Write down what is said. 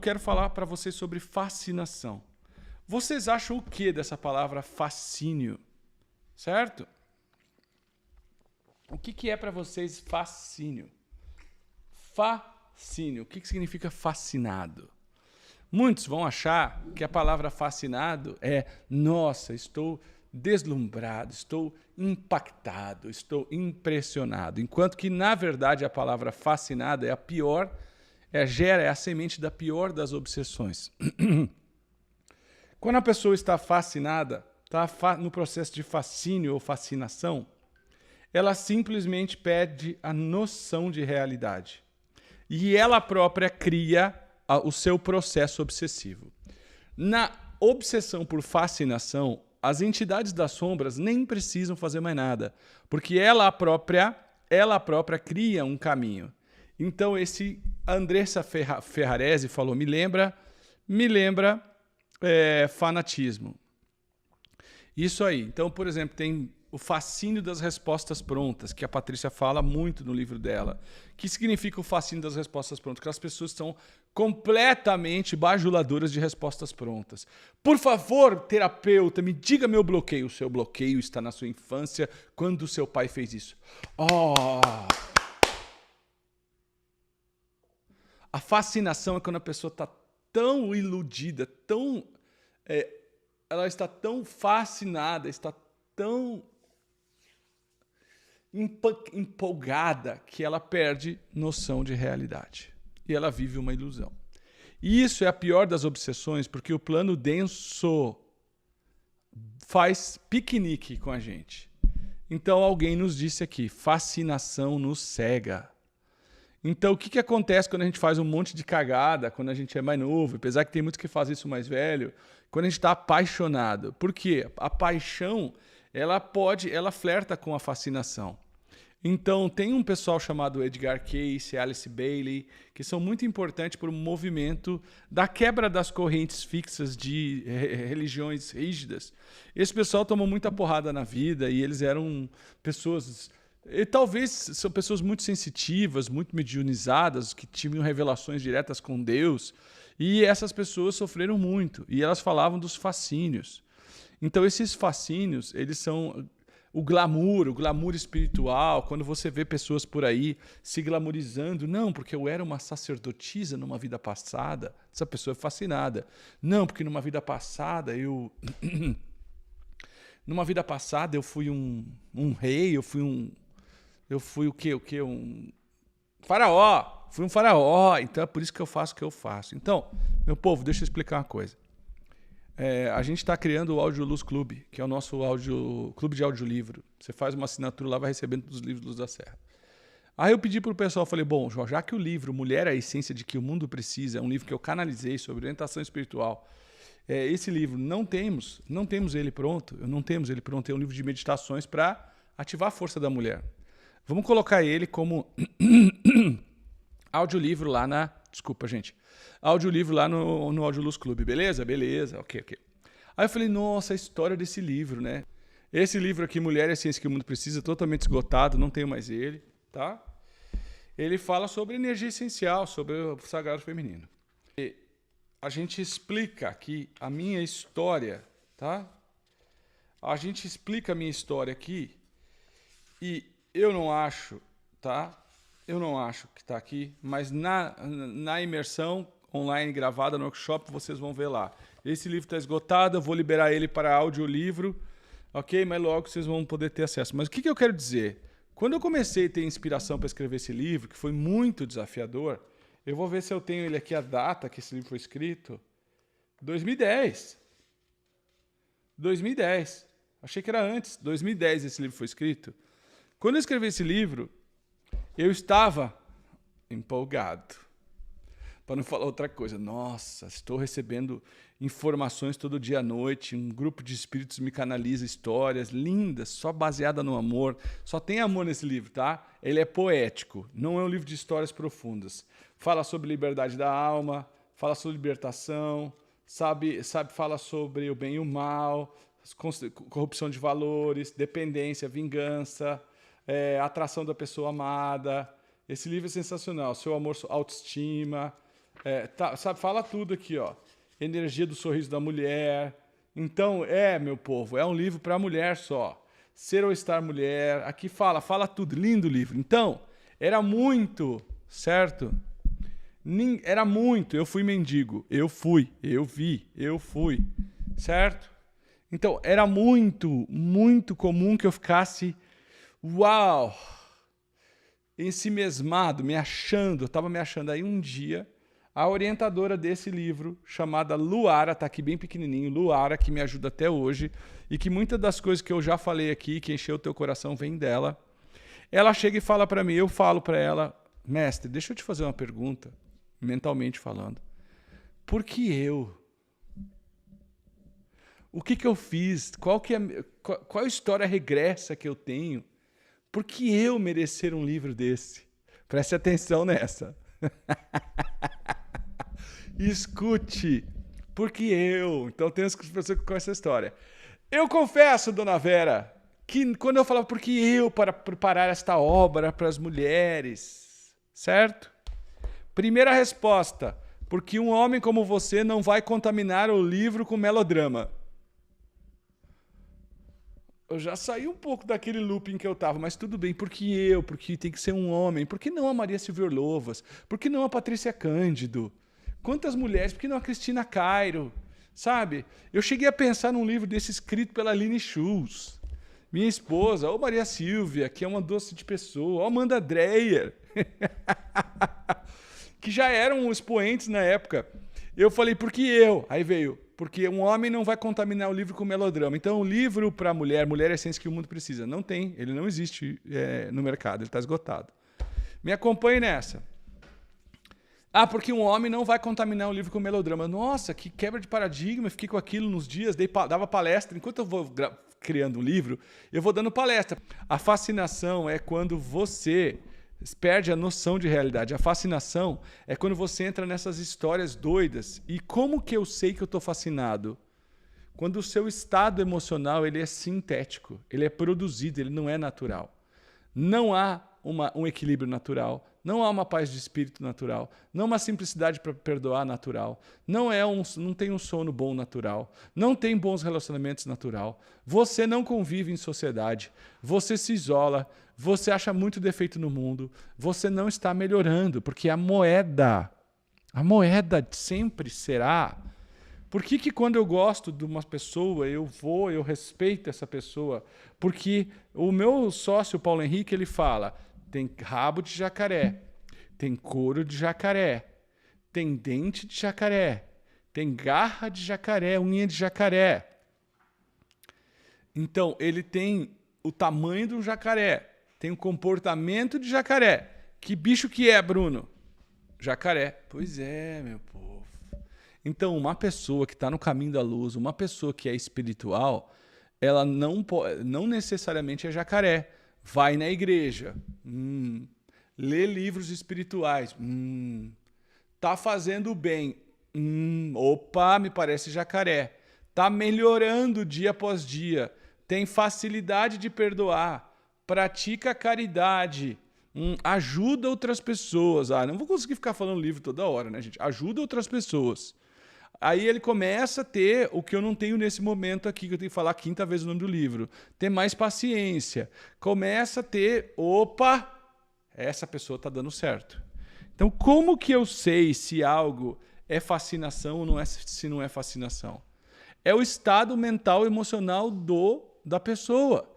quero falar para vocês sobre fascinação. Vocês acham o que dessa palavra fascínio? Certo? O que é para vocês fascínio? Fascínio. O que significa fascinado? Muitos vão achar que a palavra fascinado é nossa, estou deslumbrado, estou impactado, estou impressionado. Enquanto que, na verdade, a palavra fascinado é a pior, é a semente da pior das obsessões. Quando a pessoa está fascinada, está no processo de fascínio ou fascinação, ela simplesmente perde a noção de realidade. E ela própria cria o seu processo obsessivo. Na obsessão por fascinação, as entidades das sombras nem precisam fazer mais nada, porque ela própria cria um caminho. Então esse Andressa Ferrarese falou, me lembra fanatismo. Isso aí. Então, por exemplo, tem o fascínio das respostas prontas, que a Patrícia fala muito no livro dela. O que significa o fascínio das respostas prontas? Que as pessoas são completamente bajuladoras de respostas prontas. Por favor, terapeuta, me diga meu bloqueio. O seu bloqueio está na sua infância, quando o seu pai fez isso. Oh! A fascinação é quando a pessoa está tão iludida, ela está tão fascinada, está tão empolgada que ela perde noção de realidade. E ela vive uma ilusão. E isso é a pior das obsessões, porque o plano denso faz piquenique com a gente. Então alguém nos disse aqui, fascinação nos cega. Então o que acontece quando a gente faz um monte de cagada, quando a gente é mais novo, apesar que tem muitos que fazem isso mais velho, quando a gente está apaixonado. Por quê? A paixão, ela flerta com a fascinação. Então, tem um pessoal chamado Edgar Cayce, Alice Bailey, que são muito importantes para o movimento da quebra das correntes fixas de religiões rígidas. Esse pessoal tomou muita porrada na vida e eles eram pessoas... E talvez são pessoas muito sensitivas, muito mediunizadas, que tinham revelações diretas com Deus. E essas pessoas sofreram muito. E elas falavam dos fascínios. Então, esses fascínios, eles são o glamour espiritual. Quando você vê pessoas por aí se glamourizando, não, porque eu era uma sacerdotisa numa vida passada, essa pessoa é fascinada. Não, porque numa vida passada eu fui um rei, eu fui o quê? Um faraó. Fui um faraó, então é por isso que eu faço o que eu faço. Então, meu povo, deixa eu explicar uma coisa. A gente está criando o Audioluz Clube, que é o nosso clube de audiolivro. Você faz uma assinatura lá, vai recebendo dos livros Luz da Serra. Aí eu pedi para o pessoal, falei, bom, já que o livro Mulher é a Essência de que o Mundo Precisa, é um livro que eu canalizei sobre orientação espiritual, esse livro não temos ele pronto, é um livro de meditações para ativar a força da mulher. Vamos colocar ele como audiolivro lá na... Desculpa, gente. Audiolivro lá no Audioluz Clube, beleza? Beleza, ok. Aí eu falei, nossa, a história desse livro, né? Esse livro aqui, Mulher é a Ciência que o Mundo Precisa, totalmente esgotado, não tenho mais ele, tá? Ele fala sobre energia essencial, sobre o sagrado feminino. E a gente explica aqui a minha história, tá? A gente explica a minha história aqui e eu não acho, tá? Eu não acho que está aqui, mas na imersão online gravada no workshop vocês vão ver lá. Esse livro está esgotado, eu vou liberar ele para audiolivro, ok? Mas logo vocês vão poder ter acesso. Mas o que eu quero dizer? Quando eu comecei a ter inspiração para escrever esse livro, que foi muito desafiador, eu vou ver se eu tenho ele aqui, a data que esse livro foi escrito. 2010. 2010. Achei que era antes. 2010 esse livro foi escrito. Quando eu escrevi esse livro, eu estava empolgado. Para não falar outra coisa. Nossa, estou recebendo informações todo dia à noite. Um grupo de espíritos me canaliza histórias lindas, só baseada no amor. Só tem amor nesse livro, tá? Ele é poético, não é um livro de histórias profundas. Fala sobre liberdade da alma, fala sobre libertação, fala sobre o bem e o mal, corrupção de valores, dependência, vingança, atração da pessoa amada. Esse livro é sensacional. Seu amor, autoestima, Sabe, fala tudo aqui, ó. Energia do sorriso da mulher. Então, meu povo, é um livro para mulher só. Ser ou estar mulher. Aqui fala tudo. Lindo livro. Então, era muito, certo? Era muito. Eu fui mendigo. Eu fui. Certo? Então, era muito, muito comum que eu ficasse, uau, ensimesmado, eu estava me achando. Aí um dia, a orientadora desse livro, chamada Luara, tá aqui bem pequenininho, Luara, que me ajuda até hoje, e que muitas das coisas que eu já falei aqui, que encheu o teu coração, vem dela. Ela chega e fala para mim, eu falo para ela, mestre, deixa eu te fazer uma pergunta, mentalmente falando. Por que eu? O que eu fiz? Qual a história regressa que eu tenho? Por que eu merecer um livro desse? Preste atenção nessa. Escute. Por que eu? Então tem as pessoas que conhecem essa história. Eu confesso, dona Vera, que quando eu falava por que eu para preparar esta obra para as mulheres, certo? Primeira resposta, porque um homem como você não vai contaminar o livro com melodrama. Eu já saí um pouco daquele looping que eu tava, mas tudo bem, porque tem que ser um homem, por que não a Maria Silvia Lovas? Por que não a Patrícia Cândido? Quantas mulheres, por que não a Cristina Cairo? Sabe? Eu cheguei a pensar num livro desse escrito pela Aline Schulz, minha esposa, ou Maria Silvia, que é uma doce de pessoa, ou Amanda Dreyer, que já eram expoentes na época. Eu falei, por que eu? Aí veio, porque um homem não vai contaminar o livro com melodrama. Então, o livro para mulher é a essência que o mundo precisa. Não tem, ele não existe no mercado, ele está esgotado. Me acompanhe nessa. Porque um homem não vai contaminar o livro com melodrama. Nossa, que quebra de paradigma, eu fiquei com aquilo nos dias, dava palestra. Enquanto eu vou criando o livro, eu vou dando palestra. A fascinação é quando você perde a noção de realidade. A fascinação é quando você entra nessas histórias doidas. E como que eu sei que eu estou fascinado? Quando o seu estado emocional ele é sintético, ele é produzido, ele não é natural. Não há um equilíbrio natural, não há uma paz de espírito natural, não há uma simplicidade para perdoar natural, não tem um sono bom natural, não tem bons relacionamentos natural, você não convive em sociedade, você se isola, você acha muito defeito no mundo, você não está melhorando, porque a moeda sempre será. Por que quando eu gosto de uma pessoa, eu respeito essa pessoa? Porque o meu sócio, Paulo Henrique, ele fala, tem rabo de jacaré, tem couro de jacaré, tem dente de jacaré, tem garra de jacaré, unha de jacaré. Então, ele tem o tamanho de um jacaré, tem o comportamento de jacaré. Que bicho que é, Bruno? Jacaré. Pois é, meu povo. Então, uma pessoa que está no caminho da luz, uma pessoa que é espiritual, ela não necessariamente é jacaré. Vai na igreja. Lê livros espirituais. Tá fazendo bem. Opa, me parece jacaré. Tá melhorando dia após dia. Tem facilidade de perdoar. Pratica caridade. Ajuda outras pessoas. Não vou conseguir ficar falando livro toda hora, né, gente? Ajuda outras pessoas. Aí ele começa a ter o que eu não tenho nesse momento aqui, que eu tenho que falar a quinta vez o nome do livro. Ter mais paciência. Começa a ter, opa, essa pessoa está dando certo. Então, como que eu sei se algo é fascinação ou se não é fascinação? É o estado mental, emocional da pessoa.